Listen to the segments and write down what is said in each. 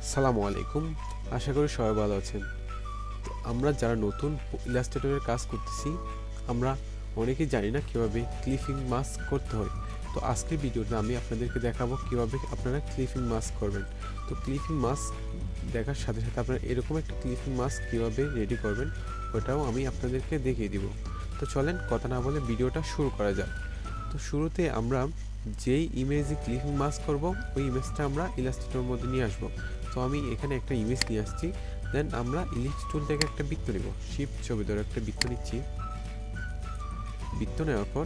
আসসালামুআলাইকুম, আশা করি সবাই ভালো আছেন। তো আমরা যারা নতুন ইলাস্ট্রেটরের কাজ করতেছি, আমরা অনেকেই জানি না কীভাবে ক্লিপিং মাস্ক করতে হয়। তো আজকের ভিডিওতে আমি আপনাদেরকে দেখাবো কীভাবে আপনারা ক্লিপিং মাস্ক করবেন। তো ক্লিপিং মাস্ক দেখার সাথে সাথে আপনারা এরকম একটা ক্লিপিং মাস্ক কীভাবে রেডি করবেন ওটাও আমি আপনাদেরকে দেখিয়ে দিব। তো চলেন কথা না বলে ভিডিওটা শুরু করা যাক। তো শুরুতে আমরা যেই ইমেজে ক্লিপিং মাস্ক করব ওই ইমেজটা আমরা ইলাস্ট্রেটরের মধ্যে নিয়ে আসবো। তো আমি এখানে একটা ইমেজ নিয়ে আসছি, দেন আমরা ইলিপস টুল থেকে একটা বৃত্ত নিব। শিফট ছবি ধরে একটা বৃত্ত নিচ্ছি। বৃত্ত নেওয়ার পর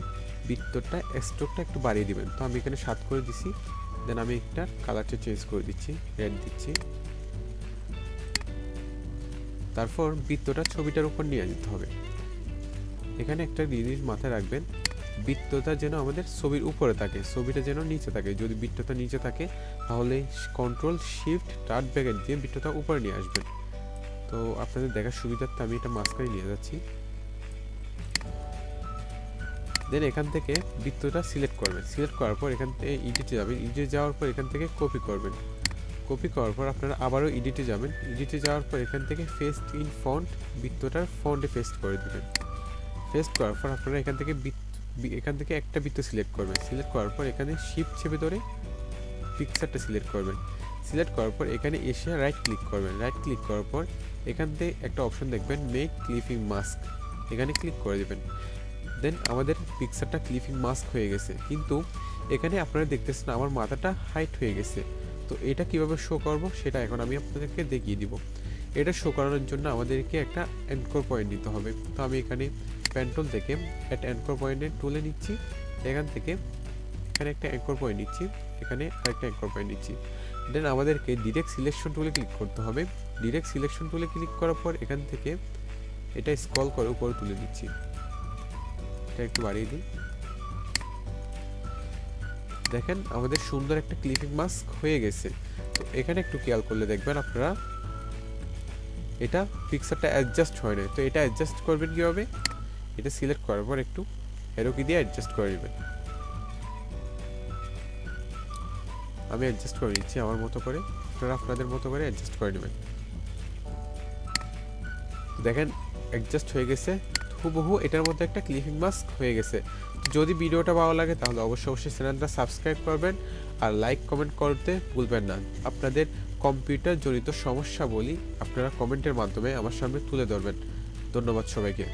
বৃত্তটা স্ট্রোকটা একটু বাড়িয়ে দিবেন। তো আমি এখানে 7 করে দিছি, দেন আমি একটা কালারটা চেঞ্জ করে দিচ্ছি, রেড দিচ্ছি। তারপর বৃত্তটা ছবিটার উপর নিয়ে যেতে হবে। এখানে একটা জিনিস মাথায় রাখবেন, বৃত্তটা যেন আমাদের ছবির উপরে থাকে, ছবিটা যেন নিচে থাকে। যদি বৃত্তটা নিচে থাকে তাহলে কন্ট্রোল শিফট টার্ট ব্র্যাকেট দিয়ে বৃত্তটা উপরে নিয়ে আসবেন। তো আপনাদের দেখার সুবিধার্থে আমি এটা মাঝখানে নিয়ে যাচ্ছি। দেন এখান থেকে বৃত্তটা সিলেক্ট করবেন। সিলেক্ট করার পর এখান থেকে এডিটে যাবেন। এডিটে যাওয়ার পর এখান থেকে কপি করবেন। কপি করার পর আপনারা আবারও এডিটে যাবেন। এডিটে যাওয়ার পর এখান থেকে পেস্ট ইন ফন্ট, বৃত্তটার ফন্টে পেস্ট করে দেবেন। পেস্ট করার পর আপনারা এখান থেকে একটা বৃত্ত সিলেক্ট করবেন। সিলেক্ট করার পর এখানে শিফট চেপে ধরে পিকচারটা সিলেক্ট করবেন। সিলেক্ট করার পর এখানে এসে রাইট ক্লিক করবেন। রাইট ক্লিক করার পর এখান থেকে একটা অপশন দেখবেন, মেক ক্লিপিং মাস্ক, এখানে ক্লিক করে দেবেন। দেন আমাদের পিকচারটা ক্লিপিং মাস্ক হয়ে গেছে, কিন্তু এখানে আপনারা দেখতেছেন আমার মাথাটা হাইট হয়ে গেছে। তো এটা কিভাবে শো করব সেটা এখন আমি আপনাদেরকে দেখিয়ে দিব। এটা শো করানোর জন্য আমাদেরকে একটা অ্যাঙ্কর পয়েন্ট নিতে হবে। তো আমি এখানে পেন টুল থেকে একটা অ্যাঙ্কর পয়েন্টে তুলে নিচ্ছি। এখান থেকে এখানে একটা অ্যাঙ্কর পয়েন্ট নিচ্ছি, এখানে আরেকটা অ্যাঙ্কর পয়েন্ট নিচ্ছি। দেন আমাদেরকে ডিরেক্ট সিলেকশন টুলে ক্লিক করতে হবে। ডিরেক্ট সিলেকশন টুলে ক্লিক করার পর এখান থেকে এটা স্ক্রল করে উপরে তুলে দিচ্ছি। এটা একটু বাড়িয়ে দিই। দেখেন আমাদের সুন্দর একটা ক্লিপিং মাস্ক হয়ে গেছে। তো এখানে একটু খেয়াল করলে দেখবেন আপনারা এটা পিকচারটা অ্যাডজাস্ট হয় না। তো এটা অ্যাডজাস্ট করবেন কীভাবে, এটা সিলেক্ট করার পর একটু অ্যারো কি দিয়ে অ্যাডজাস্ট করে নেবেন। আমি অ্যাডজাস্ট করে নিচ্ছি আমার মতো করে, আপনারা আপনাদের মতো করে অ্যাডজাস্ট করে নেবেন। দেখেন অ্যাডজাস্ট হয়ে গেছে, হুবহু এটার মধ্যে একটা ক্লিপিং মাস্ক হয়ে গেছে। যদি ভিডিওটা ভালো লাগে তাহলে অবশ্যই চ্যানেলটা সাবস্ক্রাইব করবেন আর লাইক কমেন্ট করতে ভুলবেন না। আপনাদের কম্পিউটার জনিত সমস্যা বলি আপনারা কমেন্টের মাধ্যমে আমার সামনে তুলে ধরবেন। ধন্যবাদ সবাইকে।